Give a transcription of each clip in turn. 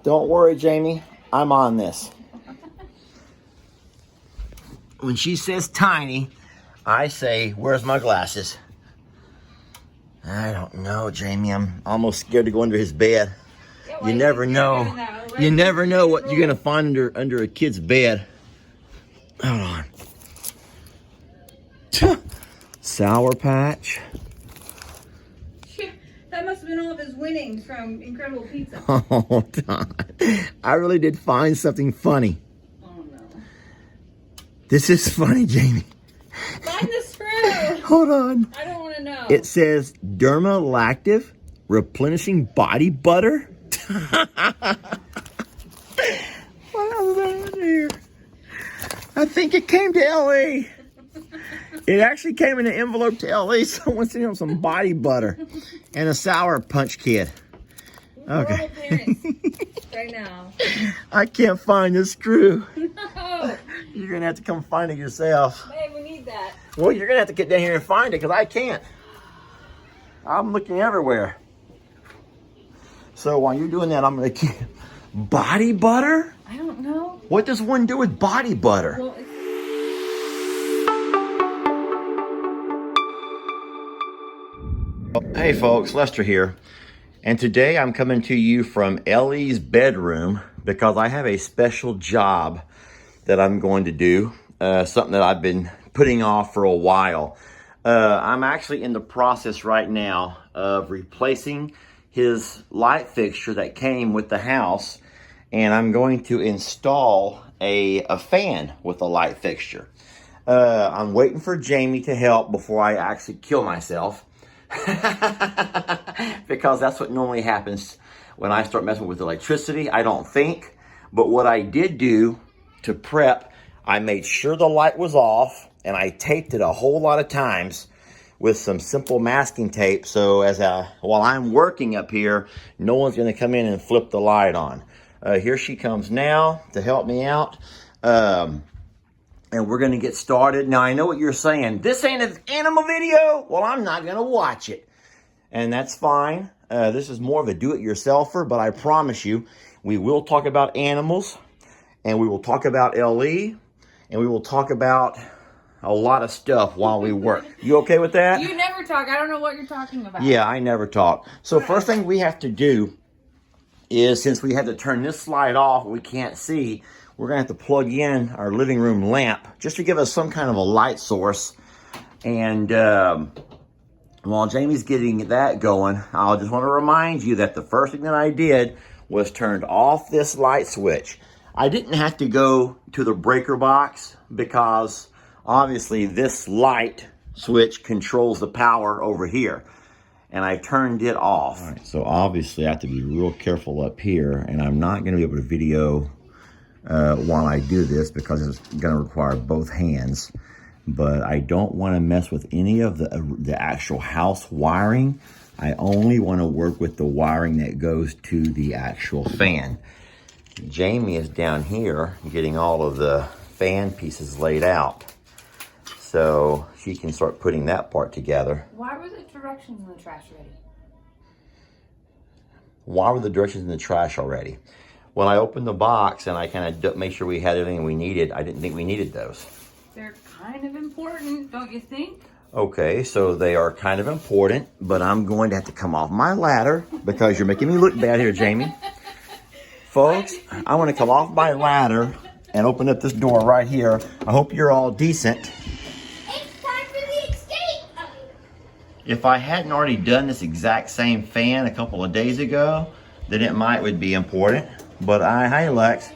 Don't worry, Jamie. I'm on this. When she says tiny, I say, where's my glasses? I don't know, Jamie. I'm almost scared to go under his bed. Yeah, You never know. You never know what you're gonna find under a kid's bed. Hold on. Sour Patch. That must have been all of his winnings from Incredible Pizza. Oh, God. I really did find something funny. Oh, no. This is funny, Jamie. Find the screw. Hold on. I don't want to know. It says Dermalactive Replenishing Body Butter. What else is that in here? I think it came to LA. It actually came in an envelope to LA. Someone sent him some body butter and a Sour Punch kid. Okay. Right now. I can't find this screw. No. You're going to have to come find it yourself. Hey, we need that. Well, you're going to have to get down here and find it because I can't. I'm looking everywhere. So while you're doing that, I'm going to... Body butter? I don't know. What does one do with body butter? Well, Hey folks, Lester here. And today I'm coming to you from Ellie's bedroom because I have a special job that I'm going to do. Something that I've been putting off for a while. I'm actually in the process right now of replacing his light fixture that came with the house. And I'm going to install a fan with a light fixture. I'm waiting for Jamie to help before I actually kill myself. Because that's what normally happens when I start messing with electricity. I don't think. But what I did do to prep, I made sure the light was off and I taped it a whole lot of times with some simple masking tape. So while I'm working up here, no one's going to come in and flip the light on. Here she comes now to help me out. And we're going to get started. Now, I know what you're saying. This ain't an animal video. Well, I'm not going to watch it. And that's fine. This is more of a do-it-yourselfer, but I promise you, we will talk about animals, and we will talk about LE, and we will talk about a lot of stuff while we work. You okay with that? you never talk. I don't know what you're talking about. Yeah, I never talk. So first thing we have to do is, since we have to turn this slide off, we can't see, we're going to have to plug in our living room lamp just to give us some kind of a light source. And while Jamie's getting that going, I just want to remind you that the first thing that I did was turned off this light switch. I didn't have to go to the breaker box because obviously this light switch controls the power over here. And I turned it off. All right, so obviously I have to be real careful up here, and I'm not going to be able to video while I do this because it's going to require both hands. But I don't want to mess with any of the actual house wiring. I only want to work with the wiring that goes to the actual fan. Jamie is down here getting all of the fan pieces laid out, so she can start putting that part together. Why were the directions in the trash ready? Why were the directions in the trash already? When I opened the box and I kind of made sure we had everything we needed, I didn't think we needed those. They're kind of important, don't you think? Okay, so they are kind of important, but I'm going to have to come off my ladder because you're making me look bad here, Jamie. Folks, I want to come off my ladder and open up this door right here. I hope you're all decent. It's time for the escape! If I hadn't already done this exact same fan a couple of days ago, then it would be important. But hey Lex,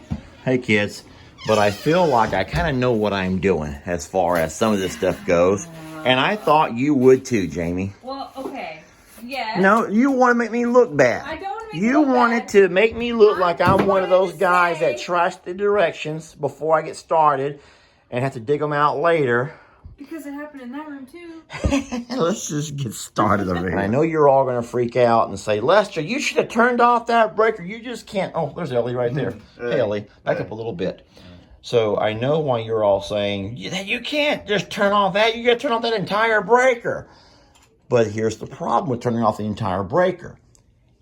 hey kids, but I feel like I kind of know what I'm doing as far as some of this stuff goes. And I thought you would too, Jamie. Well, okay. Yeah. No, you want to make me look bad. I don't want to make You look wanted bad. to make me look like I'm one of those to guys say- that trash the directions before I get started and have to dig them out later. Because it happened in that room too. Let's just get started over here. I know you're all going to freak out and say, Lester, you should have turned off that breaker. You just can't. Oh, there's Ellie right there. Hey, Ellie, back up a little bit. So I know why you're all saying, you can't just turn off that. You got to turn off that entire breaker. But here's the problem with turning off the entire breaker.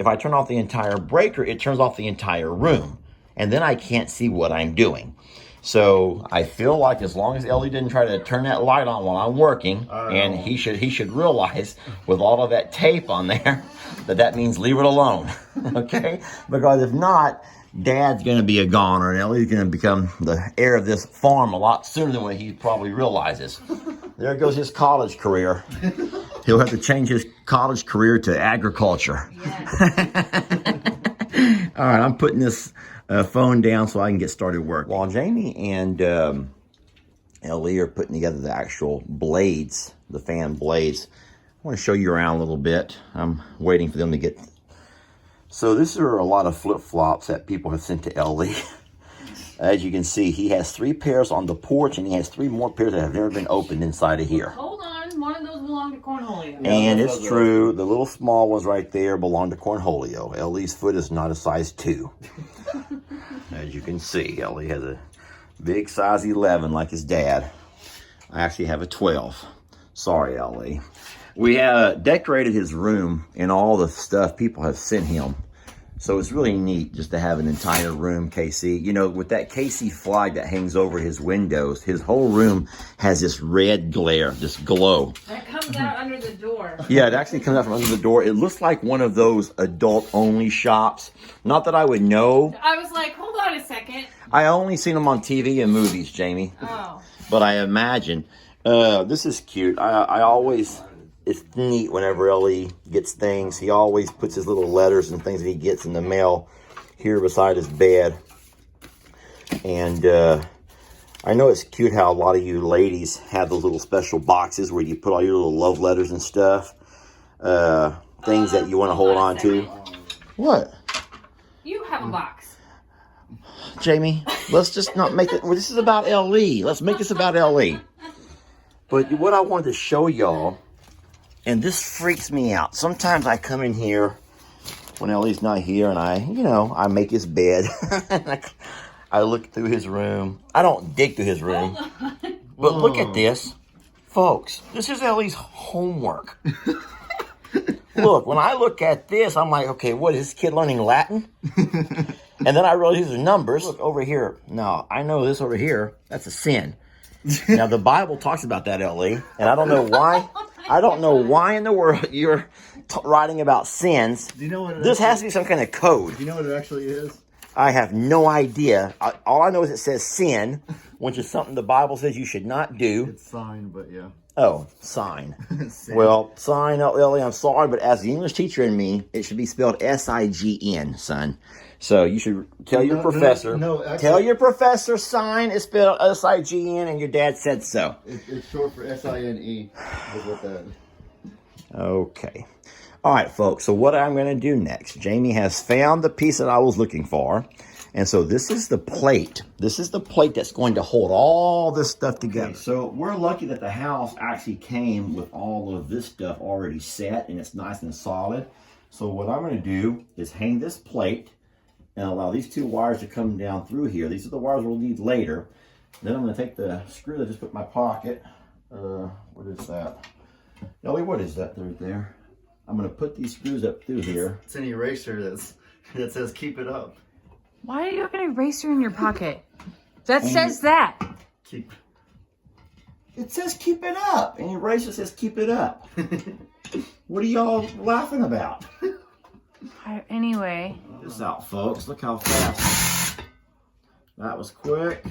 If I turn off the entire breaker, it turns off the entire room. And then I can't see what I'm doing. So I feel like as long as Ellie didn't try to turn that light on while I'm working, and he should realize with all of that tape on there that means leave it alone, okay? Because if not, Dad's going to be a goner, and Ellie's going to become the heir of this farm a lot sooner than what he probably realizes. There goes his college career. He'll have to change his college career to agriculture. Yes. All right, I'm putting this phone down so I can get started work. While Jamie and Ellie are putting together the actual blades, the fan blades, I want to show you around a little bit. I'm waiting for them to get... So these are a lot of flip-flops that people have sent to Ellie. As you can see, he has 3 pairs on the porch, and he has 3 more pairs that have never been opened inside of here. Hold on, one of those belong to Cornholio. And it's true, the little small ones right there belong to Cornholio. Ellie's foot is not a size 2. As you can see, Ellie has a big size 11 like his dad. I actually have a 12. Sorry, Ellie. We have decorated his room in all the stuff people have sent him. So it's really neat just to have an entire room, KC. You know, with that KC flag that hangs over his windows, his whole room has this red glare, this glow. That comes out under the door. Yeah, it actually comes out from under the door. It looks like one of those adult-only shops. Not that I would know. I was like, hold on a second. I only seen them on TV and movies, Jamie. Oh. But I imagine. This is cute. I always... It's neat whenever Ellie gets things. He always puts his little letters and things that he gets in the mail here beside his bed. And I know it's cute how a lot of you ladies have those little special boxes where you put all your little love letters and stuff. Things that you want to hold on to. What? You have a box. Jamie, let's just not make it... Well, this is about Ellie. Let's make this about Ellie. But what I wanted to show y'all... And this freaks me out. Sometimes I come in here when Ellie's not here and I make his bed. I look through his room. I don't dig through his room. But look at this. Folks, this is Ellie's homework. Look, when I look at this, I'm like, okay, what is this kid learning Latin? And then I realize these are numbers. Look over here. Now, I know this over here. That's a sin. Now, the Bible talks about that, Ellie. And I don't know why. I don't know why in the world you're writing about sins. Do you know what this has to be some kind of code. Do you know what it actually is? I have no idea. All I know is it says sin, which is something the Bible says you should not do. It's sign, but yeah. Oh, sign. Sin. Well, sign, Ellie, I'm sorry, but as the English teacher in me, it should be spelled S-I-G-N, son. So you should tell your professor. Actually, tell your professor sign is spelled S-I-G-N, and your dad said so. It's short for S-I-N-E. Is what that. Okay. All right, folks. So what I'm going to do next, Jamie has found the piece that I was looking for. And so this is the plate. This is the plate that's going to hold all this stuff together. Okay, so we're lucky that the house actually came with all of this stuff already set, and it's nice and solid. So what I'm going to do is hang this plate and allow these 2 wires to come down through here. These are the wires we'll need later. Then I'm going to take the screw that I just put in my pocket. What is that? Ellie, what is that right there? I'm going to put these screws up through here. It's an eraser that says keep it up. Why do you have an eraser in your pocket? That says that. Keep. It says keep it up. And your eraser says keep it up. What are y'all laughing about? Anyway. Check this out, folks. Look how fast. That was quick.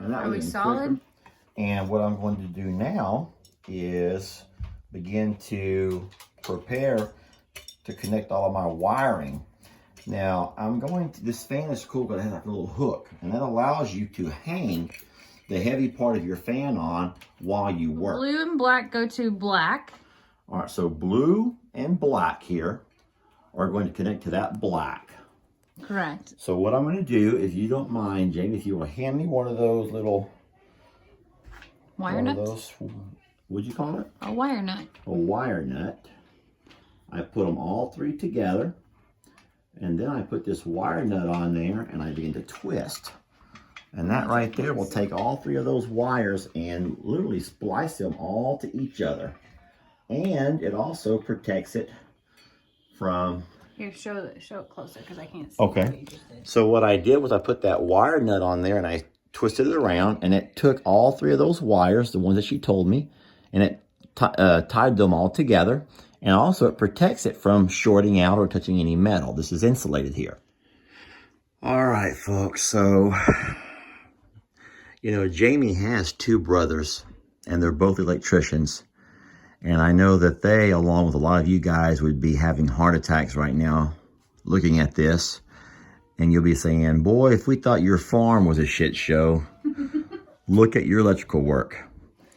And that Are we solid? Quicker. And what I'm going to do now is begin to prepare to connect all of my wiring. Now, this fan is cool because it has like a little hook, and that allows you to hang the heavy part of your fan on while you work. Blue and black go to black. All right, so blue and black here are going to connect to that black. Correct. So what I'm going to do, if you don't mind, Jamie, if you will hand me one of those little... Wire nuts? What'd you call it? A wire nut. A wire nut. I put them all 3 together. And then I put this wire nut on there and I begin to twist. And that right there will take all 3 of those wires and literally splice them all to each other. And it also protects it from. Here, show it closer because I can't see. Okay. What you just did. So what I did was I put that wire nut on there and I twisted it around, and it took all 3 of those wires, the ones that she told me, and it tied them all together. And also it protects it from shorting out or touching any metal. This is insulated here. All right, folks. So, you know, Jamie has 2 brothers, and they're both electricians. And I know that they, along with a lot of you guys, would be having heart attacks right now looking at this. And you'll be saying, boy, if we thought your farm was a shit show, look at your electrical work.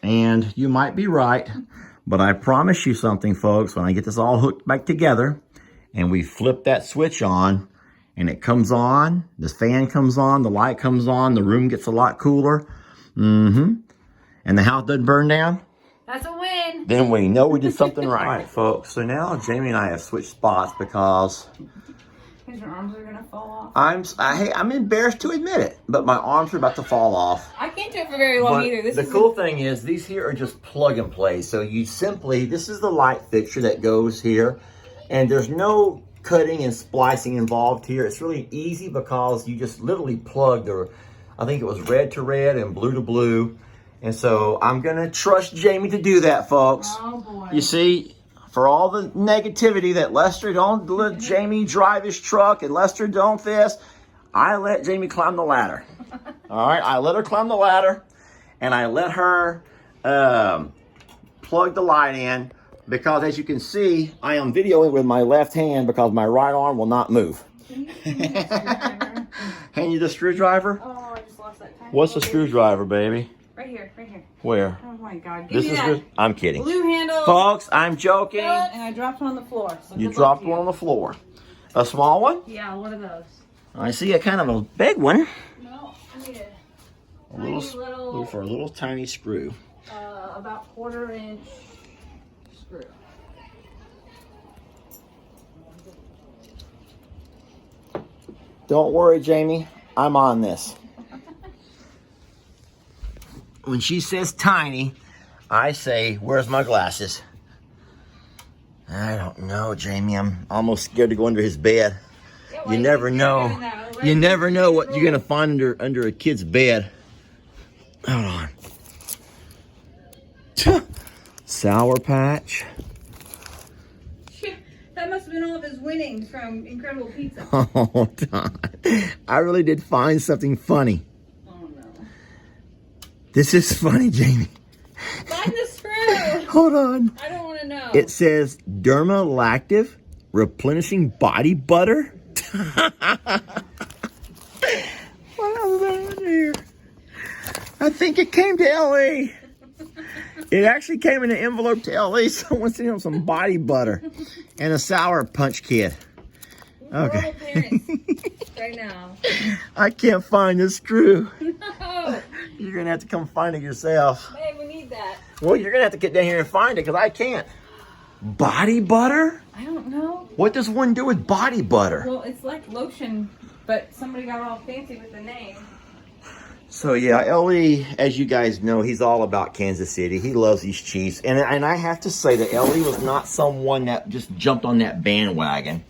And you might be right, but I promise you something, folks, when I get this all hooked back together and we flip that switch on and it comes on, the fan comes on, the light comes on, the room gets a lot cooler, and the house doesn't burn down, That's a win. then we know we did something right. All right, folks, so now Jamie and I have switched spots because Because your arms are gonna fall off. I'm embarrassed to admit it, but my arms are about to fall off. I can't do it for very long But either. This the is cool thing is these here are just plug and play. So you simply, this is the light fixture that goes here, and there's no cutting and splicing involved here. It's really easy because you just literally plug I think it was red to red and blue to blue. And so I'm gonna trust Jamie to do that, folks. Oh boy. You see, for all the negativity that Lester don't let Jamie drive his truck and Lester don't this, I let Jamie climb the ladder. All right, I let her climb the ladder, and I let her plug the light in, because as you can see, I am videoing with my left hand because my right arm will not move. Hand you the screwdriver? Oh, I just lost that time. What's the screwdriver, baby? Right here, right here. Where? Oh my God. Give This me is that good. I'm kidding. blue handle. Folks, I'm joking. And I dropped it on the floor. So You good luck dropped to one on the floor. A small one? Yeah, one of those. I see a kind of a big one. No, I need A little, little- for a little tiny screw. about 1/4 inch screw. Don't worry, Jamie. I'm on this. When she says tiny, I say, where's my glasses? I don't know, Jamie. I'm almost scared to go under his bed. You never know. You never know what you're gonna find under a kid's bed. Hold on. Sour Patch. That must have been all of his winnings from Incredible Pizza. Hold on. I really did find something funny. Oh no. This is funny, Jamie. Find the screw. Hold on. I don't want to know. It says Dermalactive Replenishing Body Butter. What else is on here? I think it came to LA. It actually came in an envelope to LA. Someone sent him some body butter and a Sour Punch kit. Okay. Parents right now. I can't find the screw. No. You're gonna have to come find it yourself. Hey, we need that. Well, you're gonna have to get down here and find it because I can't. Body butter? I don't know. What does one do with body butter? Well, it's like lotion, but somebody got all fancy with the name. So yeah, Ellie, as you guys know, he's all about Kansas City. He loves these Chiefs. And I have to say that Ellie was not someone that just jumped on that bandwagon.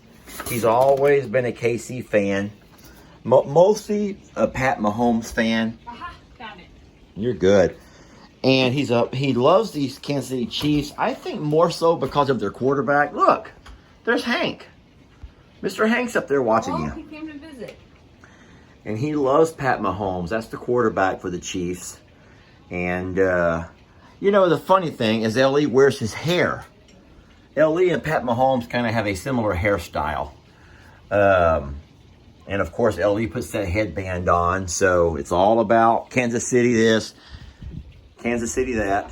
He's always been a KC fan. Mostly a Pat Mahomes fan. Aha, found it. You're good. And he loves these Kansas City Chiefs. I think more so because of their quarterback. Look, there's Hank. Mr. Hank's up there watching you. He came to visit. And he loves Pat Mahomes. That's the quarterback for the Chiefs. And, you know, the funny thing is Ellie wears his hair. Ellie and Pat Mahomes kind of have a similar hairstyle. And, of course, Ellie puts that headband on. So it's all about Kansas City this, Kansas City that.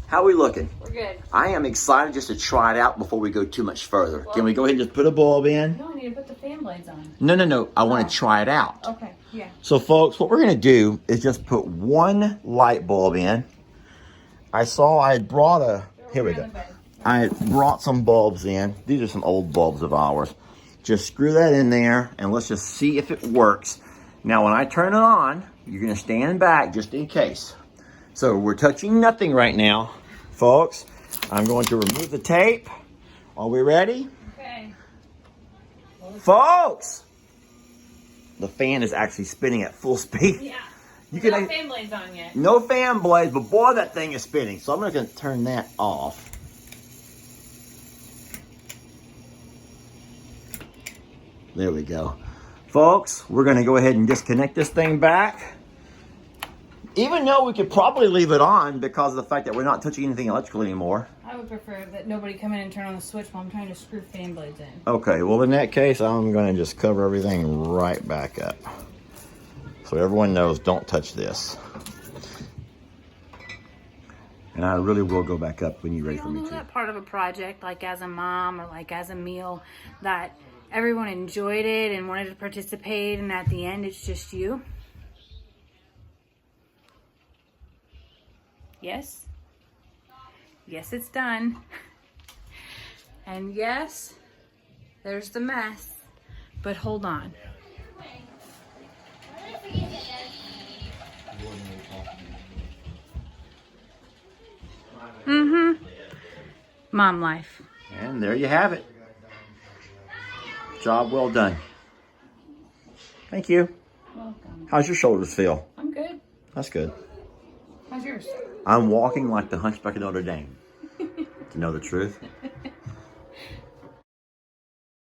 How are we looking? We're good. I am excited just to try it out before we go too much further. Can we go ahead and just put a bulb in? No, I need to put the fan blades on. No. I want to try it out. Okay, yeah. So, folks, what we're going to do is just put one light bulb in. I brought here we go. I brought some bulbs in. These are some old bulbs of ours. Just screw that in there, and let's just see if it works. Now, when I turn it on, you're going to stand back just in case. So, we're touching nothing right now, folks. I'm going to remove the tape. Are we ready? Okay. Folks, the fan is actually spinning at full speed. Yeah. You can No fan blades on yet. no fan blades, but boy, that thing is spinning. So I'm going to turn that off. There we go. Folks, we're going to go ahead and disconnect this thing back. Even though we could probably leave it on because of the fact that we're not touching anything electrical anymore. I would prefer that nobody come in and turn on the switch while I'm trying to screw fan blades in. Okay, well in that case, I'm going to just cover everything right back up. So everyone knows, don't touch this. And I really will go back up when you're ready We for all me know to. that part of a project, like as a mom or like as a meal, that everyone enjoyed it and wanted to participate, and at the end it's just you. Yes. Yes, it's done. And yes, there's the mess. But hold on. Mom life. And there you have it. Job well done. Thank you. Welcome. How's your shoulders feel? I'm good. That's good. How's yours? I'm walking like the Hunchback of Notre Dame. To know the truth.